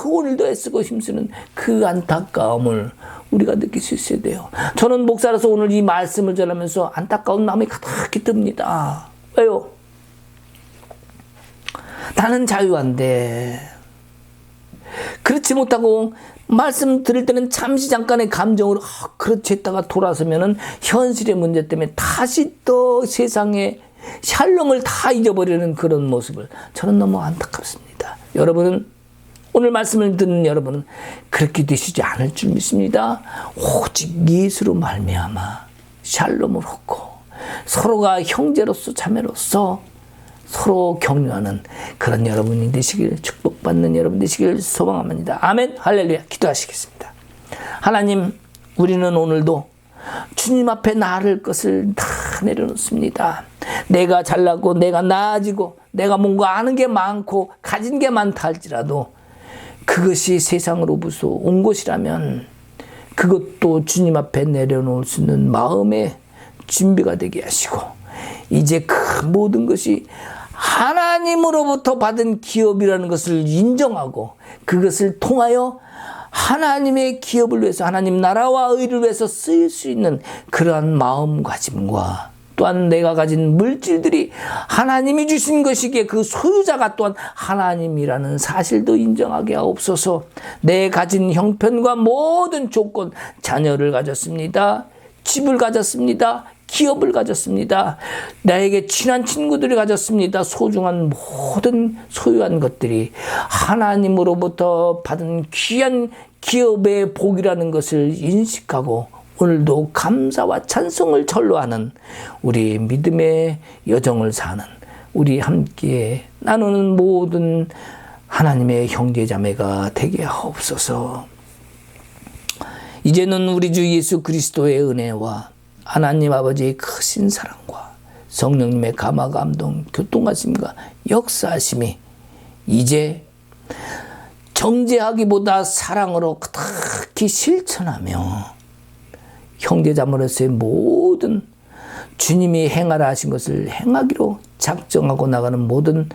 Speaker 1: 오늘도 애쓰고 힘쓰는 그 안타까움을 우리가 느낄 수 있어야 돼요. 저는 목사로서 오늘 이 말씀을 전하면서 안타까운 마음이 가득히 듭니다. 왜요? 나는 자유한데 그렇지 못하고 말씀 들을 때는 잠시 잠깐의 감정으로 그렇지 했다가 돌아서면은 현실의 문제 때문에 다시 또 세상의 샬롬을 다 잊어버리는 그런 모습을 저는 너무 안타깝습니다. 여러분은 오늘 말씀을 듣는 여러분은 그렇게 되시지 않을 줄 믿습니다. 오직 예수로 말미암아 샬롬을 얻고 서로가 형제로서 자매로서 서로 격려하는 그런 여러분이 되시길, 축복받는 여러분 되시길 소망합니다. 아멘, 할렐루야. 기도하시겠습니다. 하나님, 우리는 오늘도 주님 앞에 나를 것을 다 내려놓습니다. 내가 잘나고 내가 나아지고 내가 뭔가 아는 게 많고 가진 게 많다 할지라도 그것이 세상으로부터 온 것이라면 그것도 주님 앞에 내려놓을 수 있는 마음의 준비가 되게 하시고 이제 그 모든 것이 하나님으로부터 받은 기업이라는 것을 인정하고 그것을 통하여 하나님의 기업을 위해서 하나님 나라와 의를 위해서 쓰일 수 있는 그러한 마음가짐과 또한 내가 가진 물질들이 하나님이 주신 것이기에 그 소유자가 또한 하나님이라는 사실도 인정하게 하옵소서. 내 가진 형편과 모든 조건, 자녀를 가졌습니다. 집을 가졌습니다. 기업을 가졌습니다. 나에게 친한 친구들이 가졌습니다. 소중한 모든 소유한 것들이 하나님으로부터 받은 귀한 기업의 복이라는 것을 인식하고 오늘도 감사와 찬송을 절로하는 우리 믿음의 여정을 사는 우리 함께 나누는 모든 하나님의 형제자매가 되게 하옵소서. 이제는 우리 주 예수 그리스도의 은혜와 하나님 아버지의 크신 사랑과 성령님의 감화 감동 교통하심과 역사하심이 이제 정죄하기보다 사랑으로 특히 실천하며 형제자매로서의 모든 주님이 행하라 하신 것을 행하기로 작정하고 나가는 모든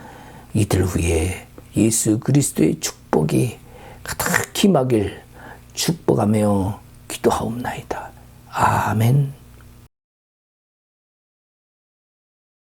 Speaker 1: 이들 위에 예수 그리스도의 축복이 가득히 임하길 축복하며 기도하옵나이다. 아멘.